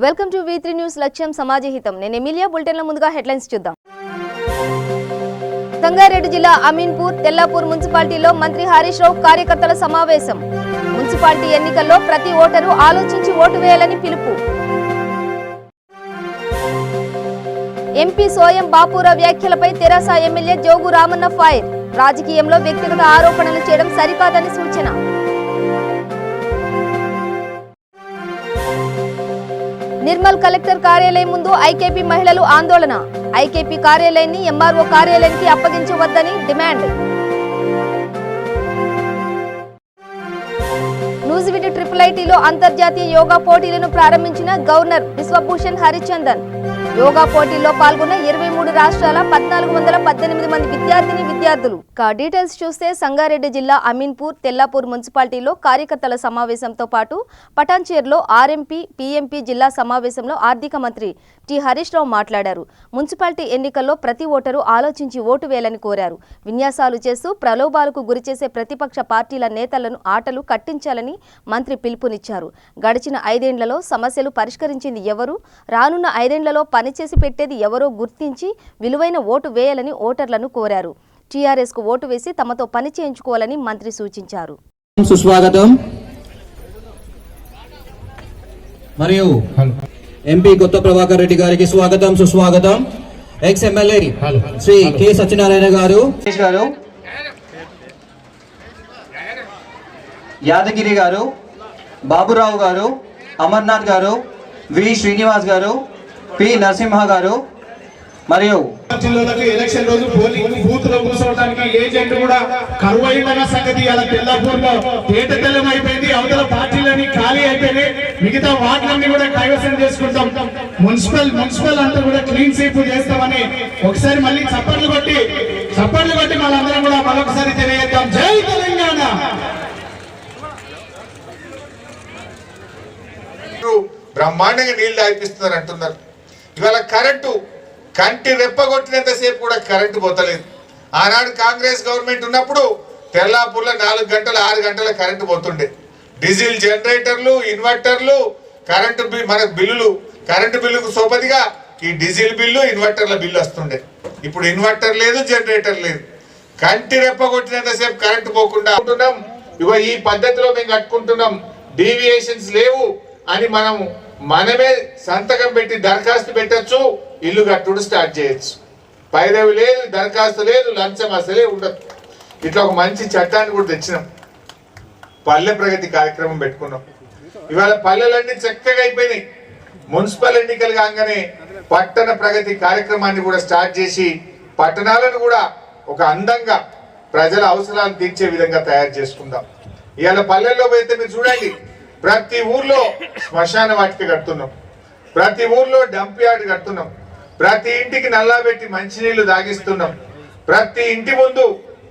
Welcome to V3 news లక్ష్యం సమాజహితం. నేను Emilia. బులెటిన్ల ముందుగా హెడ్లైన్స్ చూద్దాం. సంగారెడ్డి జిల్లా అమీన్పూర్ తెల్లాపూర్ మున్సిపాలిటీలో మంత్రి హరీష్ రావు కార్యకర్తల సమావేశం. మున్సిపాలిటీ ఎన్నికల్లో ప్రతి ఓటరు ఆలోచించి ఓటు వేయాలని పిలుపు. ఎంపీ సోయం బాపురావు వ్యాఖ్యలపై తెరాస ఎమ్మెల్యే జోగు రామన్న ఫైర్. రాజకీయంలో వ్యక్తిగత ఆరోపణలు చేయడం సరికాదని సూచన. నిర్మల్ కలెక్టర్ కార్యాలయం ముందు ఐకేపీ మహిళలు ఆందోళన. ఐకేపీ కార్యాలయాన్ని ఎంఆర్ఓ కార్యాలయానికి అప్పగించవద్దని డిమాండ్. నూజివీడు IIITలో అంతర్జాతీయ యోగా పోటీలను ప్రారంభించిన గవర్నర్ బిశ్వభూషణ్ హరిచందన్. యోగా పోటీల్లో పాల్గొన్న 23 రాష్ట్రాల 1418 మంది విద్యార్థులు. డీటెయిల్స్ చూస్తే సంగారెడ్డి జిల్లా అమీన్పూర్ తెల్లాపూర్ మున్సిపాలిటీలో కార్యకర్తల సమావేశంతో పాటు పటాన్చేరులో ఆర్ఎంపీ పీఎంపీ జిల్లా సమావేశంలో ఆర్థిక మంత్రి టి హరీష్ రావు మాట్లాడారు. మున్సిపాలిటీ ఎన్నికల్లో ప్రతి ఓటరు ఆలోచించి ఓటు వేయాలని కోరారు. విన్యాసాలు చేస్తూ ప్రలోభాలకు గురిచేసే ప్రతిపక్ష పార్టీల నేతలను ఆటలు కట్టించాలని మంత్రి పిలుపునిచ్చారు. గడిచిన 5 ఏళ్లలో సమస్యలు పరిష్కరించింది ఎవరు, రానున్న 5 ఏళ్లలో పనిచేసి పెట్టేది ఎవరో గుర్తించి విలువైన ఓటు వేయాలని ఓటర్లను కోరారు. టీఆర్ఎస్ కు ఓటు వేసి తమతో పని చేయించుకోవాలని మంత్రి సూచించారు. సుస్వాగతం. మరియు ఎంపీ కొత్త ప్రభాకర్ రెడ్డి గారికి స్వాగతం సుస్వాగతం. Ex MLA Shri K Satyanarayana గారు, యాదగిరి గారు, బాబురావు గారు, అమర్నాథ్ గారు, వి శ్రీనివాస్ గారు, పి నరసింహ గారు మరియు జిల్లాలకు ఎలక్షన్ రోజు పోలింగ్ బూత్ లో కూర్చోవడానికి ఏజెంట్ కూడా కరువైన సంగతి అలా తెల్లాపూర్ లో తేటతెల్లం అయిపోయింది. అవతల పార్టీలని ఖాళీ అయిపోయినాయి. మిగతా వార్డులన్నీ కూడా కైవసం చేసుకుంటాం. మున్సిపల్ అంతా కూడా క్లీన్ స్వీప్ చేస్తామని ఒకసారి మళ్ళీ చప్పట్లు కొట్టి మనందరం కూడా మరొకసారి తెలియజేద్దాం. జై తెలంగాణ. బ్రహ్మాండంగా నీళ్లు తాగిపిస్తున్నారు అంటున్నారు. ఇవాళ కరెంటు కంటి రెప్పగొట్టినంతసేపు కూడా కరెంటు పోతలేదు. ఆనాడు కాంగ్రెస్ గవర్నమెంట్ ఉన్నప్పుడు తెల్లాపూర్లో 4 గంటలు 6 గంటల కరెంటు పోతుండే. డీజిల్ జనరేటర్లు, ఇన్వర్టర్లు, కరెంటు బిల్లుకు సోపదిగా ఈ డీజిల్ బిల్లు, ఇన్వర్టర్ల బిల్లు వస్తుండే. ఇప్పుడు ఇన్వర్టర్ లేదు, జనరేటర్ లేదు. కంటి రెప్పగొట్టినంతసేపు కరెంటు పోకుండా ఉంటున్నాం. ఇగో ఈ పద్ధతిలో మేము కట్టుకుంటున్నాం, డీవియేషన్స్ లేవు అని మనమే సంతకం పెట్టి దరఖాస్తు పెట్టచ్చు, ఇల్లు కట్టుడు స్టార్ట్ చేయొచ్చు. పైరవి లేదు, దరఖాస్తు లేదు, లంచం అసలే ఉండదు. ఇట్లా ఒక మంచి చట్టాన్ని కూడా తెచ్చినాం. పల్లె ప్రగతి కార్యక్రమం పెట్టుకున్నాం. ఇవాళ పల్లెలన్నీ చక్కగా అయిపోయినాయి. మున్సిపల్ ఎన్నికలు కాగానే పట్టణ ప్రగతి కార్యక్రమాన్ని కూడా స్టార్ట్ చేసి పట్టణాలను కూడా ఒక అందంగా ప్రజల అవసరాలు తీర్చే విధంగా తయారు చేసుకుందాం. ఇవాళ పల్లెల్లో పోతే మీరు చూడండి, ప్రతి ఊర్లో శ్మశాన వాటిక కడుతున్నాం, ప్రతి ఊర్లో డంప్ యార్డ్ కడుతున్నాం, ప్రతి ఇంటికి నల్లా పెట్టి మంచినీళ్లు తాగిస్తున్నాం, ప్రతి ఇంటి ముందు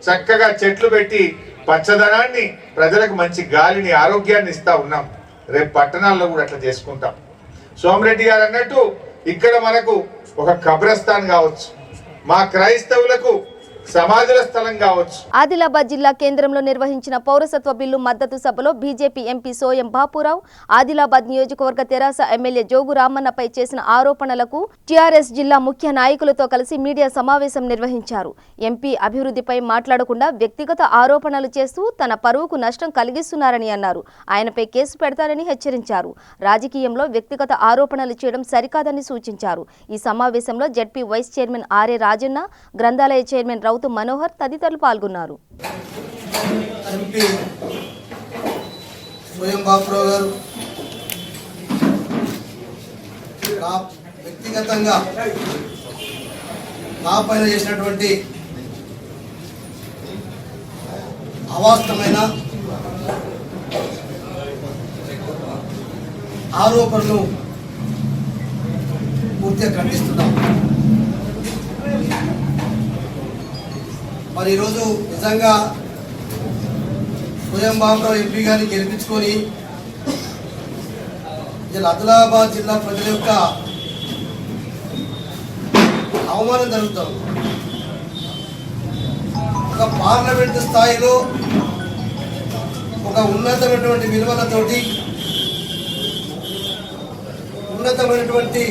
చక్కగా చెట్లు పెట్టి పచ్చదనాన్ని, ప్రజలకు మంచి గాలిని, ఆరోగ్యాన్ని ఇస్తా ఉన్నాం. రేపు పట్టణాల్లో కూడా అట్లా చేసుకుంటాం. సోమిరెడ్డి గారు అన్నట్టు ఇక్కడ మనకు ఒక కబ్రస్థాన్ కావచ్చు, మా క్రైస్తవులకు సమాధుల స్థలం కావచ్చు. ఆదిలాబాద్ జిల్లా కేంద్రంలో నిర్వహించిన పౌరసత్వ బిల్లు మద్దతు సభలో బీజేపీ ఎంపీ సోయం బాపురావు ఆదిలాబాద్ నియోజకవర్గ తెరాస ఎమ్మెల్యే జోగు రామన్నపై చేసిన ఆరోపణలకు టీఆర్ఎస్ జిల్లా ముఖ్య నాయకులతో కలిసి మీడియా సమావేశం నిర్వహించారు. ఎంపీ అభివృద్ధిపై మాట్లాడకుండా వ్యక్తిగత ఆరోపణలు చేస్తూ తన పరువుకు నష్టం కలిగిస్తున్నారని అన్నారు. ఆయనపై కేసు పెడతారని హెచ్చరించారు. రాజకీయంలో వ్యక్తిగత ఆరోపణలు చేయడం సరికాదని సూచించారు. ఈ సమావేశంలో ZP vice chairman RA Rajanna, గ్రంథాలయ చైర్మన్ రౌతు మనోహర్ తదితరులు పాల్గొన్నారు. ఎంపీ సోయం బాపురావు గారు వ్యక్తిగతంగా నా పైన చేసినటువంటి అవాస్తవమైన ఆరోపణలు పూర్తిగా ఖండిస్తున్నాం. మరి ఈరోజు నిజంగా సోయం బాపురావు ఎంపీ గారిని గెలిపించుకొని ఆదిలాబాద్ జిల్లా ప్రజల యొక్క అవమానం జరుగుతాం. ఒక పార్లమెంటు స్థాయిలో ఒక ఉన్నతమైనటువంటి విలువలతోటి ఉన్నతమైనటువంటి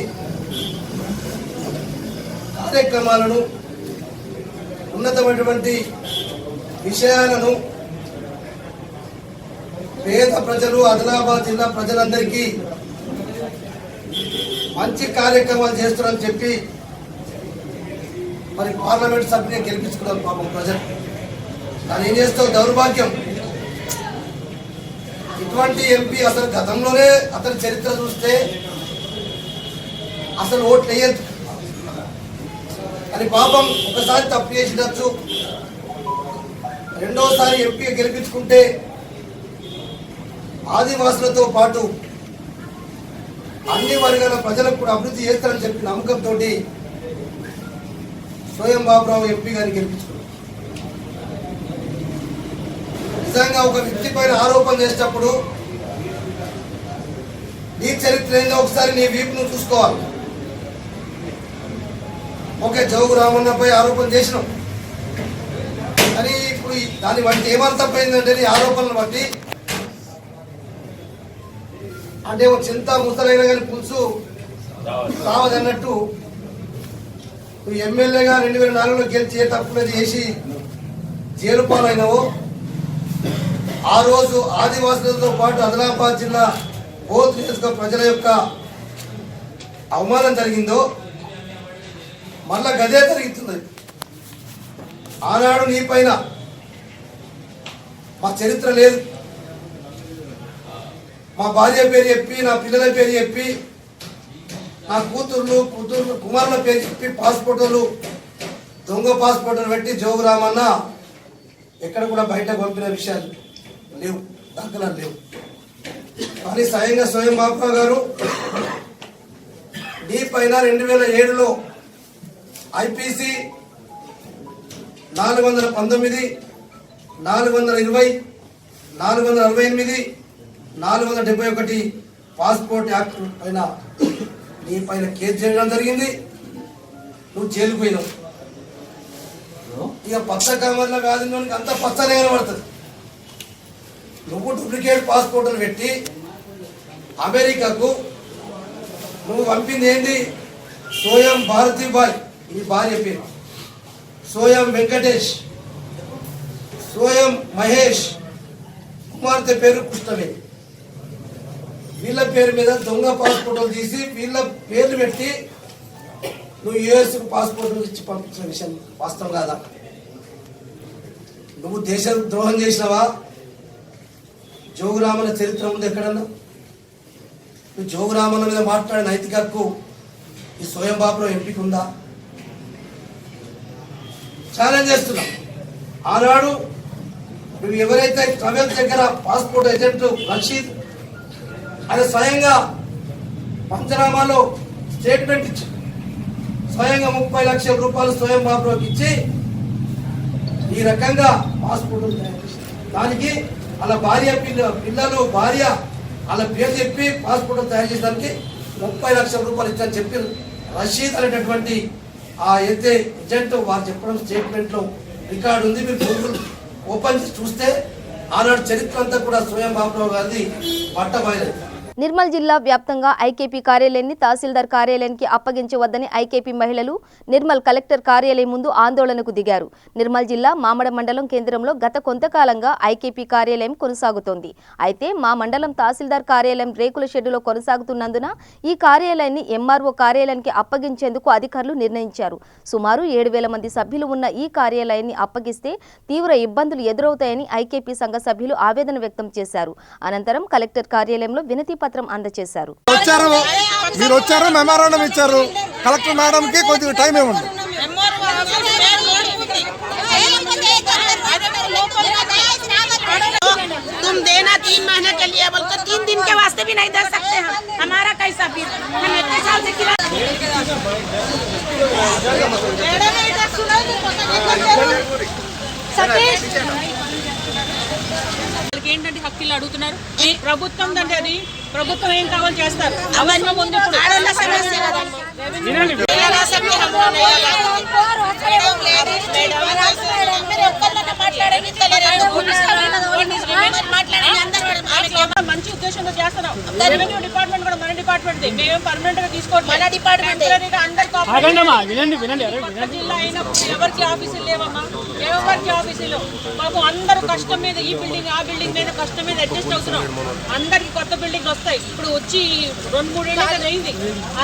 కార్యక్రమాలను, ఉన్నతమైనటువంటి విషయాలను పేద ప్రజలు, ఆదిలాబాద్ జిల్లా ప్రజలందరికీ మంచి కార్యక్రమాలు చేస్తున్నారని చెప్పి మరి పార్లమెంట్ సభ్యుని గెలిపించుకున్నారు పాపం ప్రజలు. కానీ ఏం చేస్తావు, దౌర్భాగ్యం. ఇటువంటి ఎంపీ అసలు గతంలోనే అతని చరిత్ర చూస్తే అసలు ఓట్లు వేయద్దు. అని పాపం ఒకసారి తప్పు చేసినచ్చు, రెండోసారి ఎంపీ గెలిపించుకుంటే ఆదివాసులతో పాటు అన్ని వర్గాల ప్రజలకు కూడా అభివృద్ధి చేస్తారని చెప్పి నమ్మకంతో స్వయం బాబురావు ఎంపీ గారిని గెలిపించుకున్నారు. నిజంగా ఒక వ్యక్తి పైన ఆరోపణ చేసేటప్పుడు నీ చరిత్ర ఏందో ఒకసారి నీ వీపు నువ్వు చూసుకోవాలి. ఓకే, జోగు రామన్నపై ఆరోపణ చేసినాం, కానీ ఇప్పుడు దాన్ని బట్టి ఏమర్థమైందంటే నీ ఆరోపణలు బట్టి అంటే ఒక చింత ముసలైనా కానీ పులుసు రావదన్నట్టు నువ్వు ఎమ్మెల్యేగా 2004లో గెలిచి ఏ తప్పులు చేసి జైలు పాలైనవో ఆ రోజు ఆదివాసులతో పాటు ఆదిలాబాద్ జిల్లా బోధ్ నియోజకవర్గ ప్రజల యొక్క అవమానం జరిగిందో మళ్ళా గదే జరుగుతుంది. ఆనాడు నీ పైన మా చరిత్ర లేదు, మా భార్య పేరు చెప్పి, నా పిల్లల పేరు చెప్పి, నా కూతుర్లు కుమారుల పేరు చెప్పి పాస్పోర్టులు, దొంగ పాస్పోర్టులు పెట్టి జోగు రామన్న ఎక్కడ కూడా బయట పంపిన విషయాలు లేవు, దాఖలాలు లేవు. కానీ స్వయంగా స్వయం బాబురావు గారు నీ పైన 2007లో ఐపీసీ 419, 420, 468, 471 పాస్పోర్ట్ యాక్ట్ పైన నీ పైన కేసు చేయడం జరిగింది. నువ్వు జైలుకు పోయినావు. ఇక పచ్చ కామర్ల వ్యాధిలోనికి అంత పచ్చనే కనబడుతుంది. నువ్వు డూప్లికేట్ పాస్పోర్టులు పెట్టి అమెరికాకు నువ్వు పంపింది ఏంటి? సోయం భారతీబాయ్, ఈ భార్య పేరు, సోయం వెంకటేష్, సోయం మహేష్, కుమార్తె పేరు కృష్ణవేణి. వీళ్ళ పేరు మీద దొంగ పాస్పోర్టులు తీసి వీళ్ళ పేర్లు పెట్టి నువ్వు యుఎస్కు పాస్పోర్టులు ఇచ్చి పంపించిన విషయం వాస్తవం కాదా? నువ్వు దేశ ద్రోహం చేసినావా? జోగురామన్న చరిత్ర ఉంది ఎక్కడన్నా? నువ్వు జోగురామన్న మీద మాట్లాడే నైతిక హక్కు ఈ స్వయం బాబురావు ఎంపీకి ఉందా? ఛాలెంజ్ చేస్తున్నాం. ఆనాడు నువ్వు ఎవరైతే ట్రావెల్స్ దగ్గర పాస్పోర్ట్ ఏజెంట్ రషీద్ ఆయన స్వయంగా పంచనామాలో స్టేట్మెంట్ ఇచ్చి స్వయంగా 30 లక్షల రూపాయలు స్వయం బాబురావుకి ఇచ్చి ఈ రకంగా పాస్పోర్ట్ తయారు చేశారు. దానికి వాళ్ళ భార్య పిల్లలు భార్య వాళ్ళ పేరు చెప్పి పాస్పోర్ట్ తయారు చేసడానికి 30 లక్షల రూపాయలు ఇచ్చని చెప్పి రషీద్ అనేటటువంటి ఆ అయితే ఏజెంట్ వారు చెప్పడం స్టేట్మెంట్లో రికార్డు ఉంది. మీరు గూగుల్ ఓపెన్ చేసి చూస్తే ఆనాడు చరిత్ర అంతా కూడా స్వయం బాబురావు గారిది పట్టబయలేదు. నిర్మల్ జిల్లా వ్యాప్తంగా ఐకేపీ కార్యాలయాన్ని తహసీల్దార్ కార్యాలయానికి అప్పగించవద్దని ఐకేపీ మహిళలు నిర్మల్ కలెక్టర్ కార్యాలయం ముందు ఆందోళనకు దిగారు. నిర్మల్ జిల్లా మామడ మండలం కేంద్రంలో గత కొంతకాలంగా ఐకేపీ కార్యాలయం కొనసాగుతోంది. అయితే మా మండలం తహసీల్దార్ కార్యాలయం రేకుల షెడ్డులో కొనసాగుతున్నందున ఈ కార్యాలయాన్ని ఎంఆర్ఓ కార్యాలయానికి అప్పగించేందుకు అధికారులు నిర్ణయించారు. సుమారు 7,000 మంది సభ్యులు ఉన్న ఈ కార్యాలయాన్ని అప్పగిస్తే తీవ్ర ఇబ్బందులు ఎదురవుతాయని ఐకేపీ సంఘ సభ్యులు ఆవేదన వ్యక్తం చేశారు. అనంతరం కలెక్టర్ కార్యాలయంలో వినతి పత్రం అందజేశారు. మీరు వచ్చారు, మెమోరాండం ఇచ్చారు. కలెక్టర్ మేడం కి కొద్దిగా టైం ఏముంది? तुम देना 3 महीने के लिए, बोलते 3 दिन के वास्ते भी नहीं दे सकते हैं. हमारा कैसा बिल? हम इतने साल से किराया ఏంటంటే హక్కులు అడుగుతున్నారు. ప్రభుత్వం అంటే అది ప్రభుత్వం ఏం కావాలి చేస్తారు. అవన్నీ ముందు మంచి ఉద్దేశంతో చేస్తున్నాం. రెవెన్యూ డిపార్ట్మెంట్ కూడా మన డిపార్ట్మెంట్ డిపార్ట్మెంట్ మేము పర్మనెంట్ గా తీసుకోవట్లేదు. మన డిపార్ట్మెంట్ జిల్లా అయినప్పుడు ఎవరికి ఆఫీసులు లేవమ్మా, ఎవరికి ఆఫీసులు మాకు అందరూ కష్టం మీద ఈ బిల్డింగ్ ఆ బిల్డింగ్ మీద కష్టం మీద అడ్జస్ట్ అవుతున్నాం. అందరికి కొత్త బిల్డింగ్ వస్తాయి. ఇప్పుడు వచ్చి 2-3 ఏళ్ళు అయింది.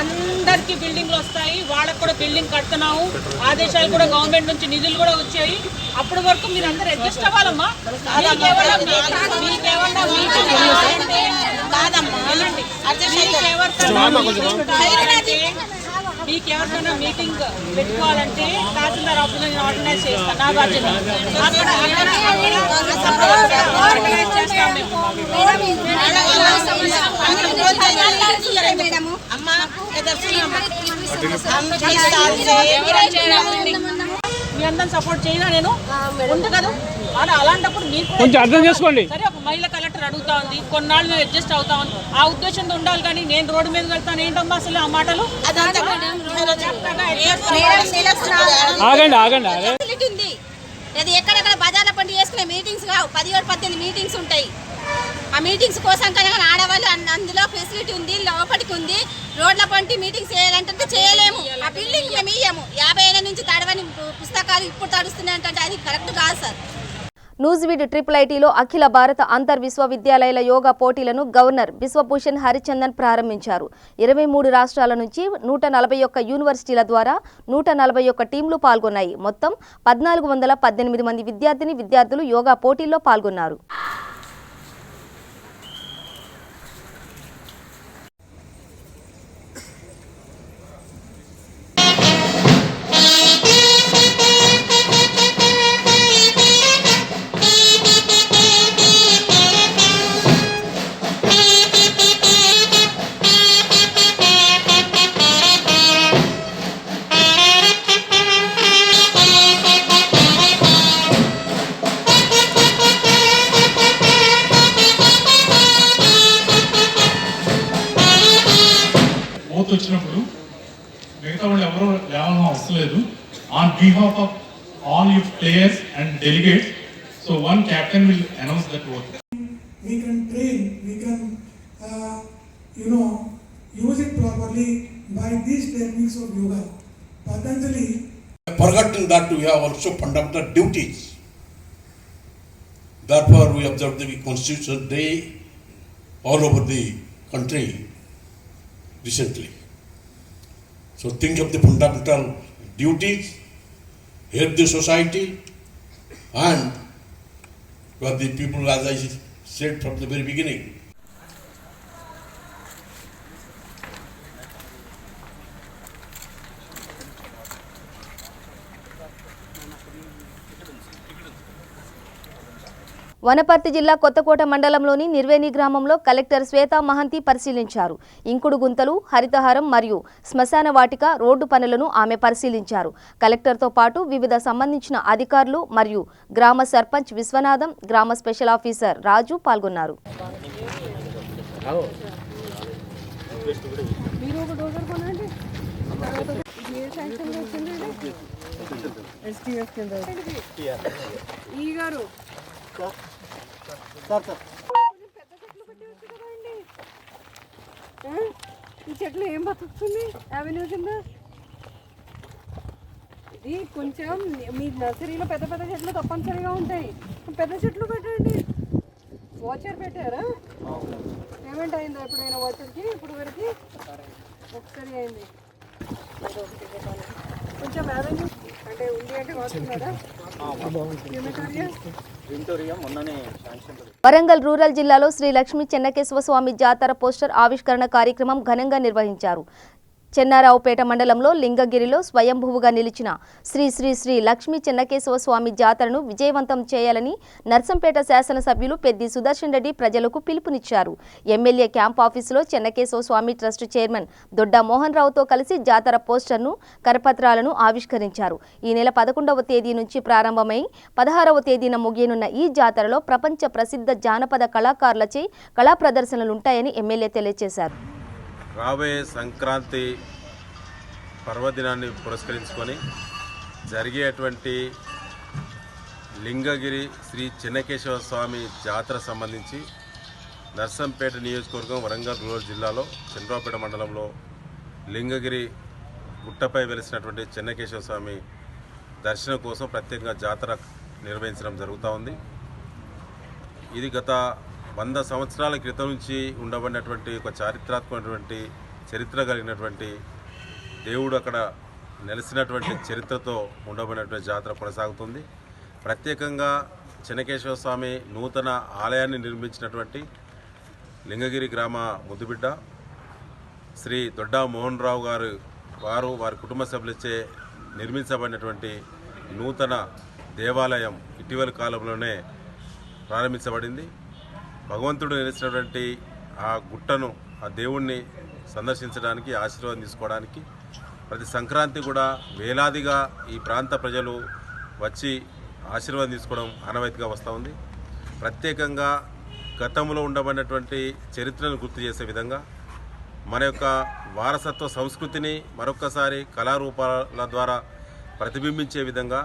అందరికి బిల్డింగ్లు వస్తాయి. వాళ్ళకు కూడా బిల్డింగ్ కడుతున్నాము. ఆదేశాలు కూడా గవర్నమెంట్ నుంచి నిధులు కూడా వచ్చాయి. అప్పటి వరకు మీరు అందరు అడ్జస్ట్ అవ్వాలమ్మా. మీకు ఎవరికైనా మీటింగ్ పెట్టుకోవాలంటే తహసీల్దార్ ఆఫీస్ లో ఆర్గనైజ్ చేస్తాను. నా బాధ్యత మీ అందరం సపోర్ట్ చేయనా నేను ఉంది కదా. అలాంటప్పుడు మీరు కొంచెం అర్థం చేసుకోండి. సరే, ఒక మహిళా కలెక్టర్ అడుగుతా ఉంది, కొన్నాళ్ళు మేము అడ్జస్ట్ అవుతాం ఆ ఉద్దేశంతో ఉండాలి. కానీ నేను రోడ్డు మీద వెళ్తాను ఏంటమ్మా అసలు ఆ మాటలు? అది ఎక్కడెక్కడ బజార్ల పండుగ చేసుకునే మీటింగ్స్ కావు, 17-18 మీటింగ్స్ ఉంటాయి. ఆ మీటింగ్స్ కోసం కానీ ఆడవాళ్ళు అందులో ఫెసిలిటీ ఉంది, లోపలికి ఉంది. రోడ్ల పంటి మీటింగ్స్ చేయాలంటే చేయలేము. ఆ బిల్డింగ్ మేము ఇయ్యము. 50 ఏళ్ళ నుంచి తడవని పుస్తకాలు ఇప్పుడు తడుస్తున్నాయంటే అది కరెక్ట్ కాదు సార్. నూజివీడు IIITలో అఖిల భారత అంతర్ విశ్వవిద్యాలయాల యోగా పోటీలను గవర్నర్ బిశ్వభూషణ్ హరిచందన్ ప్రారంభించారు. 23 రాష్ట్రాల నుంచి 141 యూనివర్సిటీల ద్వారా 141 టీంలు పాల్గొన్నాయి. మొత్తం 1418 మంది విద్యార్థులు యోగా పోటీల్లో పాల్గొన్నారు. వచ్చినప్పుడు మిగతా వాళ్ళు ఎవరో లేవడం అవసరం లేదు. On behalf of all your players and delegates, so one captain will announce that oath. We can train, we can use it properly by these techniques of yoga. Patanjali forgotten that we have also fundamental duties. Therefore, we observe the Constitution Day all over the country recently. So think of the fundamental duties, help the society, and for the people, as I said from the very beginning. Wanaparthy జిల్లా కొత్తకోట మండలంలోని నిర్వేణి గ్రామంలో collector Shweta Mahanti పరిశీలించారు. ఇంకుడు గుంతలు, హరితహారం మరియు శ్మశాన వాటిక road పనులను ఆమె పరిశీలించారు. కలెక్టర్తో పాటు వివిధ సంబంధించిన అధికారులు మరియు గ్రామ సర్పంచ్ విశ్వనాథం, గ్రామ స్పెషల్ ఆఫీసర్ రాజు పాల్గొన్నారు. ఈ చెట్లు ఏం బతుకుతుంది అవెన్యూ కింద? ఇది కొంచెం మీ నర్సరీలో పెద్ద పెద్ద చెట్లు తప్పనిసరిగా ఉంటాయి. పెద్ద చెట్లు పెట్టండి. వాచర్ పెట్టారా? పేమెంట్ అయిందా ఎప్పుడైనా వాచర్కి? ఇప్పుడు వరకు ఒకసారి అయింది. కొంచెం అవెన్యూ అంటే ఉంది అంటే వస్తున్నారా? వరంగల్ రూరల్ జిల్లాలో శ్రీ లక్ష్మీ చెన్నకేశవ స్వామి జాతర పోస్టర్ ఆవిష్కరణ కార్యక్రమం ఘనంగా నిర్వహించారు. చెన్నారావుపేట మండలంలో లింగగిరిలో స్వయంభువుగా నిలిచిన శ్రీ శ్రీ శ్రీ లక్ష్మీ చెన్నకేశవ స్వామి జాతరను విజయవంతం చేయాలని నర్సంపేట శాసనసభ్యులు పెద్ది సుదర్శన్ రెడ్డి ప్రజలకు పిలుపునిచ్చారు. ఎమ్మెల్యే క్యాంప్ ఆఫీసులో చెన్నకేశవ స్వామి ట్రస్ట్ చైర్మన్ దొడ్డ మోహన్ రావుతో కలిసి జాతర పోస్టర్ను, కరపత్రాలను ఆవిష్కరించారు. ఈ నెల 11వ తేదీ నుంచి ప్రారంభమై 16వ తేదీన ముగియనున్న ఈ జాతరలో ప్రపంచ ప్రసిద్ధ జానపద కళాకారులచే కళా ప్రదర్శనలుంటాయని ఎమ్మెల్యే తెలియజేశారు. రాబోయే సంక్రాంతి పర్వదినాన్ని పురస్కరించుకొని జరిగేటువంటి లింగగిరి శ్రీ చెన్నకేశవ స్వామి జాతర సంబంధించి నర్సంపేట నియోజకవర్గం వరంగల్ రూరల్ జిల్లాలో చంద్రాపేట మండలంలో లింగగిరి గుట్టపై వెలిసినటువంటి చెన్నకేశవ స్వామి దర్శనం కోసం ప్రత్యేకంగా జాతర నిర్వహించడం జరుగుతూ ఉంది. ఇది గత 100 సంవత్సరాల క్రితం నుంచి ఉండబడినటువంటి ఒక చారిత్రాత్మకమైనటువంటి చరిత్ర కలిగినటువంటి దేవుడు అక్కడ నెలసినటువంటి చరిత్రతో ఉండబడినటువంటి జాతర కొనసాగుతుంది. ప్రత్యేకంగా చెన్నకేశవ స్వామి నూతన ఆలయాన్ని నిర్మించినటువంటి లింగగిరి గ్రామ ముద్దుబిడ్డ శ్రీ దొడ్డా మోహన్ రావు గారు వారి కుటుంబ సభ్యులచే నిర్మించబడినటువంటి నూతన దేవాలయం ఇటీవల కాలంలోనే ప్రారంభించబడింది. భగవంతుడు నిలిచినటువంటి ఆ గుట్టను, ఆ దేవుణ్ణి సందర్శించడానికి, ఆశీర్వాదం తీసుకోవడానికి ప్రతి సంక్రాంతి కూడా వేలాదిగా ఈ ప్రాంత ప్రజలు వచ్చి ఆశీర్వాదం తీసుకోవడం ఆనవాయితీగా వస్తూ ఉంది. ప్రత్యేకంగా గతంలో ఉండబడినటువంటి చరిత్రను గుర్తు చేసే విధంగా మన యొక్క వారసత్వ సంస్కృతిని మరొక్కసారి కళారూపాల ద్వారా ప్రతిబింబించే విధంగా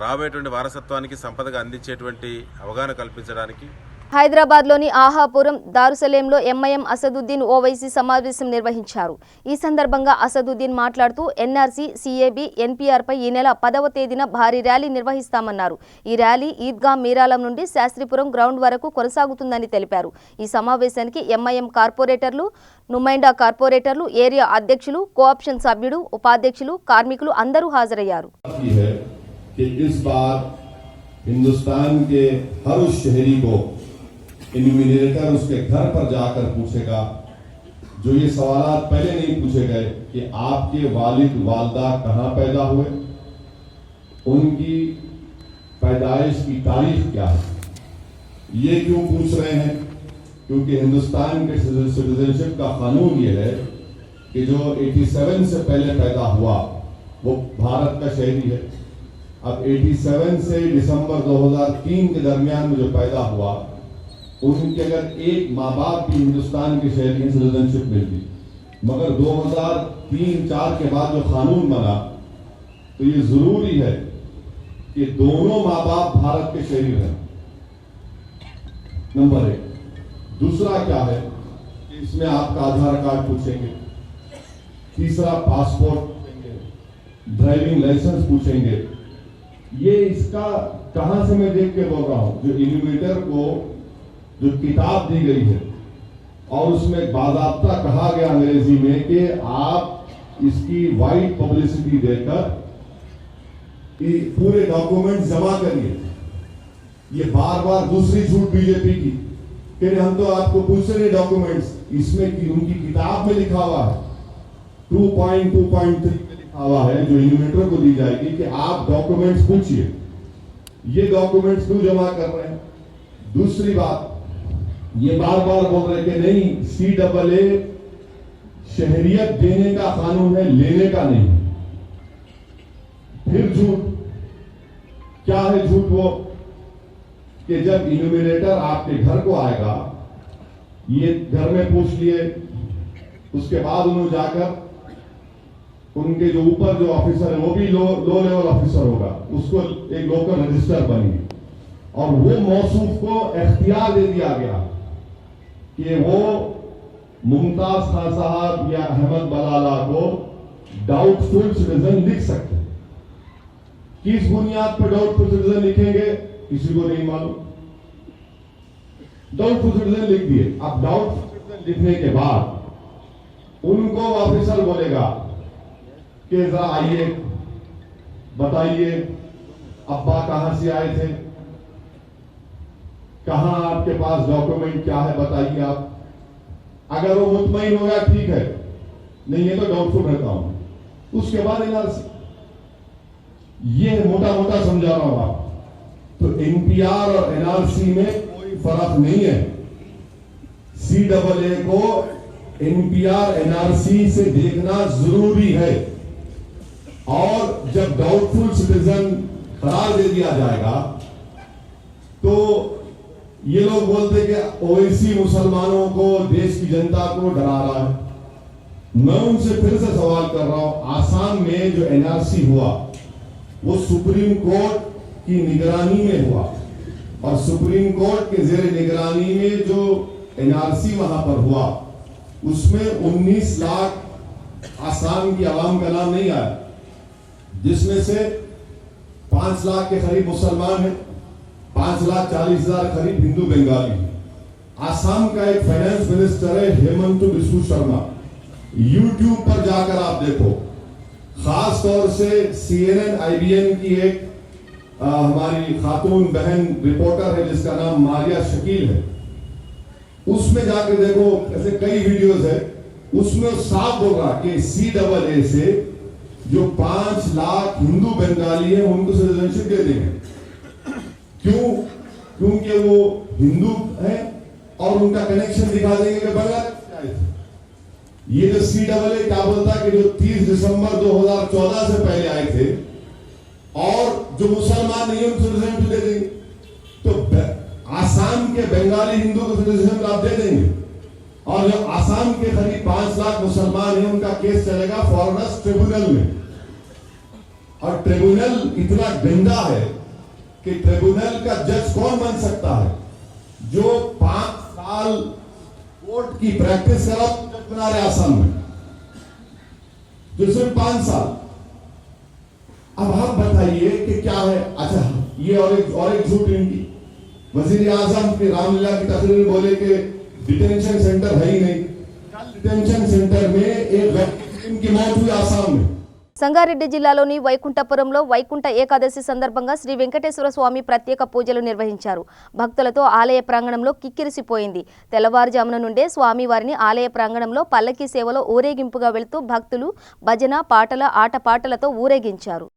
రాబోయేటువంటి వారసత్వానికి సంపదగా అందించేటువంటి అవగాహన కల్పించడానికి హైదరాబాద్లోని ఆహాపురం దారుసలేంలో ఎంఐఎం అసదుద్దీన్ ఓవైసీ సమావేశం నిర్వహించారు. ఈ సందర్భంగా అసదుద్దీన్ మాట్లాడుతూ ఎన్ఆర్సీ, సిఏబీ, ఎన్పీఆర్పై ఈ నెల 10వ తేదీన భారీ ర్యాలీ నిర్వహిస్తామన్నారు. ఈ ర్యాలీ ఈద్గా మీరాలం నుండి శాస్త్రీపురం గ్రౌండ్ వరకు కొనసాగుతుందని తెలిపారు. ఈ సమావేశానికి ఎంఐఎం కార్పొరేటర్లు, నుమైండా కార్పొరేటర్లు, ఏరియా అధ్యక్షులు, కోఆప్షన్ సభ్యుడు, ఉపాధ్యక్షులు, కార్మికులు అందరూ హాజరయ్యారు. इन्यूमिनेटर उसके घर पर जाकर पूछेगा जो ये सवालात पहले नहीं पूछे गए कि आपके वालिद वालदा कहाँ पैदा हुए, उनकी पैदाइश की तारीख क्या है। ये क्यों पूछ रहे हैं? क्योंकि हिंदुस्तान के सिटीजनशिप का कानून ये है कि जो 87 से पहले पैदा हुआ वो भारत का शहरी है। अब 87 से दिसंबर 2003 के दरमियान में जो पैदा हुआ उनके अगर एक माँ बाप भी हिंदुस्तान के शहरी सिटीजनशिप मिलती, मगर 2003-4 के बाद जो कानून बना तो ये जरूरी है कि दोनों माँ बाप भारत के शहरी रहें, नंबर 1। दूसरा क्या है कि इसमें आपका आधार कार्ड पूछेंगे, तीसरा पासपोर्ट पूछेंगे, ड्राइविंग लाइसेंस पूछेंगे। ये इसका कहां से मैं देख के बोल रहा हूं, जो इन्यूमिनेटर को जो किताब दी गई है और उसमें बाज़ाब्ता कहा गया अंग्रेजी में कि आप इसकी वाइड पब्लिसिटी देकर पूरे डॉक्यूमेंट जमा करिए। ये बार बार दूसरी झूठ बीजेपी की कि हम तो आपको पूछ रहे डॉक्यूमेंट्स, इसमें की उनकी किताब में लिखा हुआ है 2.2.3 में लिखा हुआ है जो इन्यूमिनेटर को दी जाएगी कि आप डॉक्यूमेंट्स पूछिए। ये डॉक्यूमेंट्स क्यों जमा कर रहे हैं? दूसरी बात, ये बार बार बोल रहे कि नहीं CAA शहरियत देने का कानून है, लेने का नहीं। फिर झूठ, क्या है झूठ? वो कि जब इन्यूमिनेटर आपके घर को आएगा, ये घर में पूछ लिए, उसके बाद उन्होंने जाकर उनके जो ऊपर जो ऑफिसर है वो भी लो लेवल ऑफिसर होगा, उसको एक लोकल रजिस्टर बनी और वो मौसूफ को इख्तियार दे दिया गया कि वो मुमताज खान साहब या अहमद बलाला को डाउटफुल सिटीजन लिख सकते हैं। किस बुनियाद पर डाउटफुल सिटीजन लिखेंगे किसी को नहीं मालूम। डाउटफुल सिटीजन लिख दिए। अब डाउटफुल सिटीजन लिखने के बाद उनको ऑफिसर बोलेगा कि जरा आइए बताइए अब्बा कहां से आए थे, कहां आपके पास डॉक्यूमेंट क्या है बताइए आप। अगर वो मुतमईन होगा ठीक है, नहीं है तो डाउटफुल रहता हूं। उसके बाद एनआरसी, ये मोटा मोटा समझा रहा हूं आप। तो एनपीआर और एनआरसी में कोई फर्क नहीं है। CAA को एनपीआर एनआरसी से देखना जरूरी है और जब डाउटफुल सिटीजन करार दे दिया जाएगा तो ये लोग बोलते कि ओवैसी मुसलमानों को, देश की जनता को डरा रहा है। मैं उनसे फिर से सवाल कर रहा हूं, आसाम में जो एनआरसी हुआ वो सुप्रीम कोर्ट की निगरानी में हुआ और सुप्रीम कोर्ट के जेर निगरानी में जो एनआरसी वहां पर हुआ, उसमें 19 लाख आसाम की आवाम का नाम नहीं आया, जिसमें से 5 लाख के करीब मुसलमान हैं, 5,40,000 करीब हिंदू बंगाली हैं। आसाम का एक फाइनेंस मिनिस्टर है हेमंत बिस्व शर्मा, यूट्यूब पर जाकर आप देखो, खास तौर से CNN IBN की एक हमारी खातून बहन रिपोर्टर है जिसका नाम मारिया शकील है, उसमें जाकर देखो, ऐसे कई वीडियोस है, उसमें साफ बोल रहा कि CAA से जो 5 लाख हिंदू बंगाली है उनको सिटीजनशिप दे देंगे। क्यों? क्योंकि वो हिंदू है और उनका कनेक्शन दिखा देंगे कि बांग्लादेश से आए थे। ये जो CAA क्या बोलता है कि जो 30 दिसंबर 2014 से पहले आए थे और जो मुसलमान नहीं है उनको सिटीजनशिप दे देंगे, तो आसाम के बंगाली हिंदू को सिटीजनशिप आप दे देंगे, और जो आसाम के करीब 5 लाख मुसलमान हैं उनका केस चलेगा फॉरेनर्स ट्रिब्यूनल में, और ट्रिब्यूनल इतना गंदा है कि ट्रिब्यूनल का जज कौन बन सकता है? जो 5 साल कोर्ट की प्रैक्टिस करा जज बना रहे आसाम में, जो सिर्फ 5 साल। अब आप बताइए कि क्या है? अच्छा, ये और एक झूठ इनकी, वजीर आजम की रामलीला की तकरीर में बोले कि डिटेंशन सेंटर है ही नहीं। डिटेंशन सेंटर में एक व्यक्ति की मौत हुई आसाम में। సంగారెడ్డి జిల్లాలోని వైకుంఠపురంలో వైకుంఠ ఏకాదశి సందర్భంగా శ్రీ వెంకటేశ్వర స్వామి ప్రత్యేక పూజలు నిర్వహించారు. భక్తులతో ఆలయ ప్రాంగణంలో కిక్కిరిసిపోయింది. తెల్లవారుజామున నుండే స్వామివారిని ఆలయ ప్రాంగణంలో పల్లకీ సేవలో ఊరేగింపుగా వెళుతూ భక్తులు భజన పాటల ఆటపాటలతో ఊరేగించారు.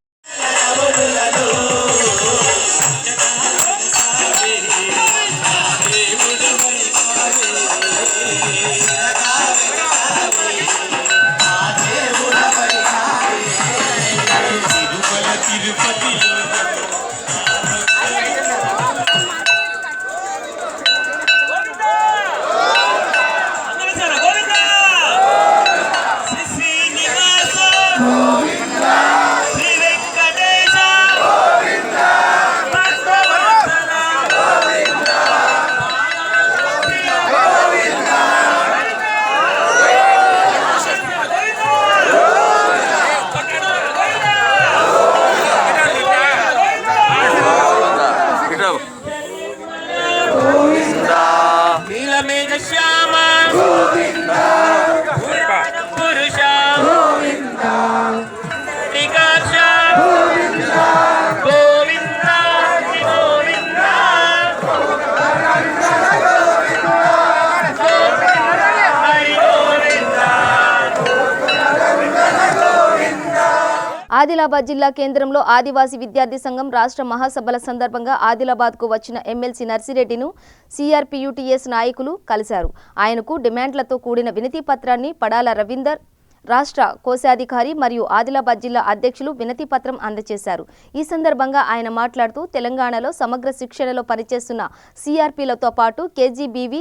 ఆదిలాబాద్ జిల్లా కేంద్రంలో ఆదివాసీ విద్యార్థి సంఘం రాష్ట్ర మహాసభల సందర్భంగా ఆదిలాబాద్కు వచ్చిన ఎమ్మెల్సీ నర్సిరెడ్డిను CRPUTS నాయకులు కలిశారు. ఆయనకు డిమాండ్లతో కూడిన వినతి పత్రాన్ని పడాల రవీందర్ రాష్ట్ర కోశాధికారి మరియు ఆదిలాబాద్ జిల్లా అధ్యక్షులు వినతి పత్రం అందజేశారు. ఈ సందర్భంగా ఆయన మాట్లాడుతూ తెలంగాణలో సమగ్ర శిక్షణలో పనిచేస్తున్న CRPలతో పాటు KGBV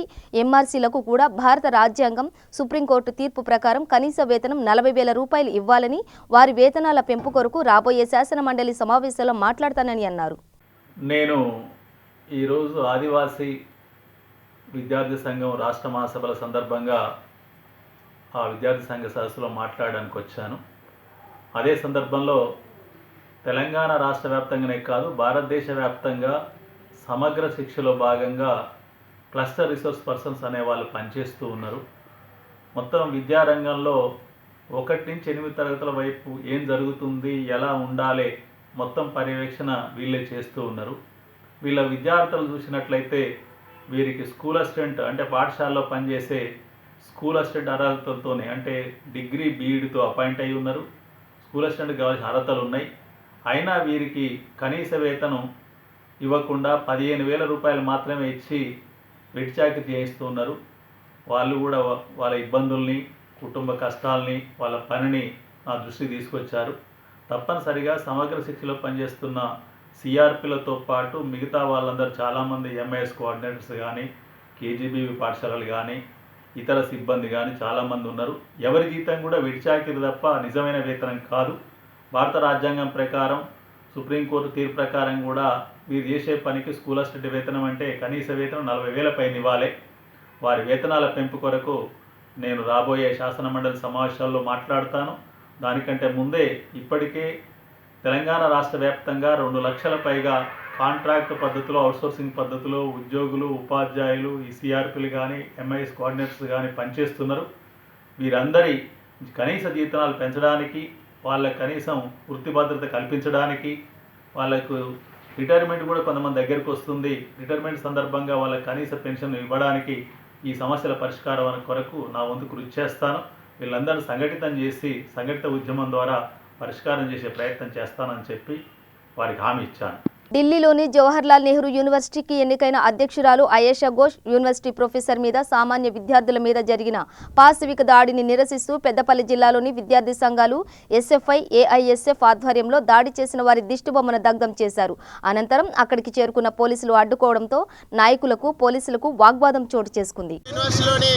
MRCలకు కూడా భారత రాజ్యాంగం సుప్రీంకోర్టు తీర్పు ప్రకారం కనీస వేతనం 40,000 రూపాయలు ఇవ్వాలని, వారి వేతనాల పెంపు కొరకు రాబోయే శాసన మండలి సమావేశంలో మాట్లాడతానని అన్నారు. నేను ఈరోజు ఆదివాసీ విద్యార్థి సంఘం రాష్ట్ర మహాసభల సందర్భంగా ఆ విద్యార్థి సంఘ సదస్సులో మాట్లాడడానికి వచ్చాను. అదే సందర్భంలో తెలంగాణ రాష్ట్ర వ్యాప్తంగానే కాదు, భారతదేశ వ్యాప్తంగా సమగ్ర శిక్షలో భాగంగా క్లస్టర్ రిసోర్స్ పర్సన్స్ అనే వాళ్ళు పనిచేస్తూ ఉన్నారు. మొత్తం విద్యారంగంలో 1 నుంచి 8 తరగతుల వైపు ఏం జరుగుతుంది, ఎలా ఉండాలి, మొత్తం పర్యవేక్షణ వీళ్ళే చేస్తూ ఉన్నారు. వీళ్ళ విద్యార్థులు చూసినట్లయితే వీరికి స్కూల్ అసిస్టెంట్ అంటే పాఠశాలలో పనిచేసే స్కూల్ అసిస్టెంట్ అర్హతలతోనే అంటే డిగ్రీ BEdతో అపాయింట్ అయి ఉన్నారు. స్కూల్ అసిస్టెంట్కి కావాల్సిన అర్హతలు ఉన్నాయి. అయినా వీరికి కనీస వేతనం ఇవ్వకుండా 15,000 రూపాయలు మాత్రమే ఇచ్చి వెట్చాకి చేయిస్తూ ఉన్నారు. వాళ్ళు కూడా వాళ్ళ ఇబ్బందుల్ని, కుటుంబ కష్టాలని, వాళ్ళ పనిని నా దృష్టికి తీసుకొచ్చారు. తప్పనిసరిగా సమగ్ర శిక్షలో పనిచేస్తున్న CRPలతో పాటు మిగతా వాళ్ళందరూ చాలామంది MIS కోఆర్డినేటర్స్ కానీ, KGBV పాఠశాలలు కానీ, ఇతర సిబ్బంది కానీ చాలామంది ఉన్నారు. ఎవరి జీతం కూడా విడిచాకిరి తప్ప నిజమైన వేతనం కాదు. భారత రాజ్యాంగం ప్రకారం, సుప్రీంకోర్టు తీర్పు ప్రకారం కూడా వీరు చేసే పనికి స్కూల్ అసిస్టెంట్ వేతనం అంటే కనీస వేతనం 40,000 పైన ఇవ్వాలి. వారి వేతనాల పెంపు కొరకు నేను రాబోయే శాసనమండలి సమావేశాల్లో మాట్లాడతాను. దానికంటే ముందే ఇప్పటికే తెలంగాణ రాష్ట్ర వ్యాప్తంగా 2 లక్షల పైగా కాంట్రాక్ట్ పద్ధతిలో అవుట్సోర్సింగ్ పద్ధతిలో ఉద్యోగులు, ఉపాధ్యాయులు, ఈ సిఆర్పీలు కానీ ఎంఐఎస్ కోఆర్డినేటర్స్ కానీ పనిచేస్తున్నారు. వీరందరి కనీస జీతాలు పెంచడానికి, వాళ్ళకి కనీసం వృత్తి భద్రత కల్పించడానికి, వాళ్ళకు రిటైర్మెంట్ కూడా కొంతమంది దగ్గరికి వస్తుంది. రిటైర్మెంట్ సందర్భంగా వాళ్ళకి కనీస పెన్షన్ ఇవ్వడానికి ఈ సమస్యల పరిష్కారం కొరకు నా వంతు కృషి చేస్తాను. వీళ్ళందరూ సంఘటితం చేసి సంఘటిత ఉద్యమం ద్వారా పరిష్కారం చేసే ప్రయత్నం చేస్తానని చెప్పి వారికి హామీ ఇచ్చాను. ఢిల్లీలోని జవహర్లాల్ నెహ్రూ యూనివర్సిటీకి ఎన్నికైన అధ్యక్షురాలు అయేషా ఘోష్ యూనివర్సిటీ ప్రొఫెసర్ మీద సామాన్య విద్యార్థుల మీద జరిగిన పాశవిక దాడిని నిరసిస్తూ పెద్దపల్లి జిల్లాలోని విద్యార్థి సంఘాలు ఎస్ఎఫ్ఐ, ఏఐఎస్ఎఫ్ ఆధ్వర్యంలో దాడి చేసిన వారి దిష్టిబొమ్మను దగ్ధం చేశారు. అనంతరం అక్కడికి చేరుకున్న పోలీసులు అడ్డుకోవడంతో నాయకులకు, పోలీసులకు వాగ్వాదం చోటు చేసుకుంది. యూనివర్సిటీలోని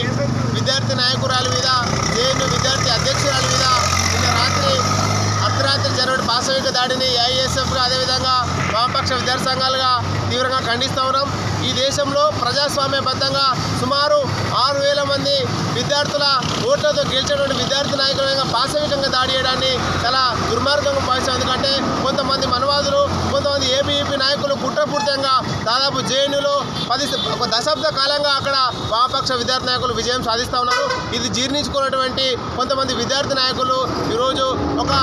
విద్యార్థి నాయకురాల మీద, జేఎన్యూ విద్యార్థి అధ్యక్షురాల మీద రాత్రి అర్ధరాత్రి జరిగిన పాశవిక దాడిని ఏఐఎస్ఎఫ్గా అదేవిధంగా వామపక్ష విద్యార్థి సంఘాలుగా తీవ్రంగా ఖండిస్తూ ఉన్నాం. ఈ దేశంలో ప్రజాస్వామ్యబద్ధంగా సుమారు 6,000 మంది విద్యార్థుల ఓట్లతో గెలిచినటువంటి విద్యార్థి నాయకుల పాశవికంగా దాడి చేయడాన్ని చాలా దుర్మార్గంగా భావిస్తాం. ఎందుకంటే కొంతమంది మనవాదులు, కొంతమంది ఏబీఈపీ నాయకులు కుట్రపూరితంగా దాదాపు జేఎన్యూలో 1 దశాబ్ద కాలంగా అక్కడ వామపక్ష విద్యార్థి నాయకులు విజయం సాధిస్తూ ఉన్నారు. ఇది జీర్ణించుకున్నటువంటి కొంతమంది విద్యార్థి నాయకులు ఈరోజు ఒక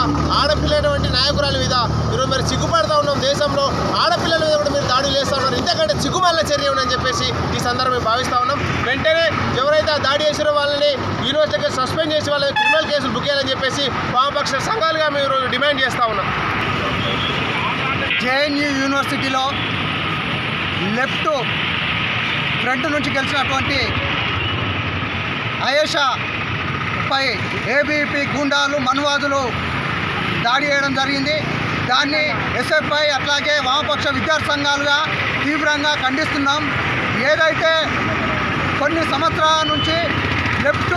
ఆడపిల్లటువంటి నాయకురాల మీద ఈరోజు మరి సిగ్గుపడతా ఉన్నాం. దేశంలో ఆడపిల్లల మీద కూడా మీరు దాడులు చేస్తూ ఉన్నారు. ఇంతకంటే సిగ్గుమాలిన చర్య ఉందని చెప్పేసి ఈ సందర్భంగా భావిస్తూ ఉన్నాం. వెంటనే ఎవరైతే దాడి చేసిన వాళ్ళని యూనివర్సిటీకి సస్పెండ్ చేసి వాళ్ళని క్రిమినల్ కేసులు బుక్ చేయాలని చెప్పేసి వామపక్ష సంఘాలుగా మేము ఈరోజు డిమాండ్ చేస్తూ ఉన్నాం. జేఎన్యూ యూనివర్సిటీలో లెఫ్ట్ ఫ్రంట్ నుంచి గెలిచినటువంటి అయేషా పై ఏబీపీ గుండాలు, మనువాదులు దాడి చేయడం జరిగింది. దాన్ని ఎస్ఎఫ్ఐ అట్లాగే వామపక్ష విద్యార్థి సంఘాలుగా తీవ్రంగా ఖండిస్తున్నాం. ఏదైతే కొన్ని సంవత్సరాల నుంచి లెఫ్ట్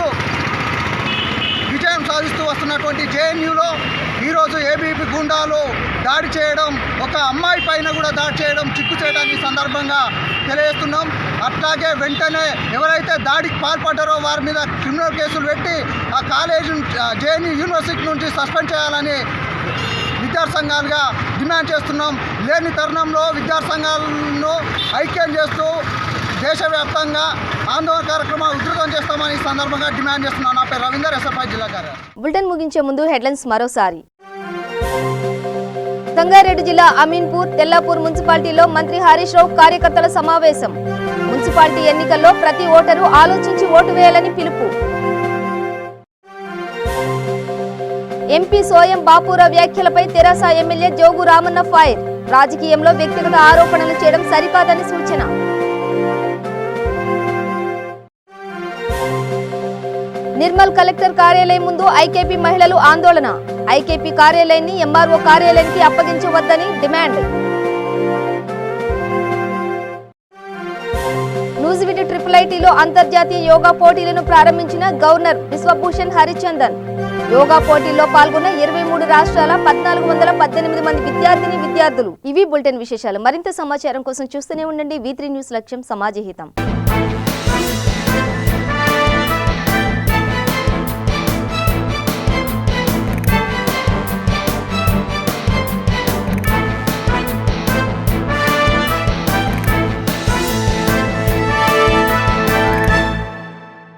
విజయం సాధిస్తూ వస్తున్నటువంటి జేఎన్యూలో ఈరోజు ఏబీపీ గుండాలు దాడి చేయడం, ఒక అమ్మాయి పైన కూడా దాడి చేయడం చిక్కు చేయడానికి సందర్భంగా తెలియజేస్తున్నాం. అట్లాగే వెంటనే ఎవరైతే దాడికి పాల్పడ్డారో వారి మీద క్రిమినల్ కేసులు పెట్టి ఆ కాలేజీ జేఎన్యూ యూనివర్సిటీ నుంచి సస్పెండ్ చేయాలని విద్యార్థి సంఘాలుగా డిమాండ్ చేస్తున్నాం. లేని తరుణంలో విద్యార్థి సంఘాలను ఐక్యం చేస్తూ దేశవ్యాప్తంగా ఆందోళన కార్యక్రమాలు ఉధృతం చేస్తామని ఈ సందర్భంగా డిమాండ్ చేస్తున్నాను. నా పేరు రవీందర్, ఎస్ఎఫ్ఐ జిల్లా కార్యదర్శి. బులెటిన్ ముగించే ముందు హెడ్లైన్స్ మరోసారి. సంగారెడ్డి జిల్లా అమీన్పూర్, తెల్లాపూర్ మున్సిపాలిటీలో మంత్రి హరీష్ రావు కార్యకర్తల సమావేశం. మున్సిపాలిటీ ఎన్నికల్లో ప్రతి ఓటరు ఆలోచించి ఓటు వేయాలని పిలుపు. ఎంపీ సోయం బాపురావు వ్యాఖ్యలపై తెరాస ఎమ్మెల్యే జోగు రామన్న ఫైర్. రాజకీయంలో వ్యక్తిగత ఆరోపణలు చేయడం సరికాదని సూచన. నిర్మల్ కలెక్టర్ కార్యాలయం ముందు ఐకేపీ మహిళలు ఆందోళన. ఐకేపీ కార్యాలయాన్ని ఎంఆర్ఓ కార్యాలయానికి అప్పగించవద్దని డిమాండ్. నూజివీడు IIITలో అంతర్జాతీయ యోగా పోటీలను ప్రారంభించిన గవర్నర్ బిశ్వభూషణ్ హరిచందన్. యోగా పోటీల్లో పాల్గొన్న 23 రాష్ట్రాల 1418 మంది విద్యార్థిని, విద్యార్థులు. ఇవి బులెటిన్ విశేషాలు. మరింత సమాచారం కోసం చూస్తూనే ఉండండి V3 న్యూస్. లక్ష్యం సమాజహితం.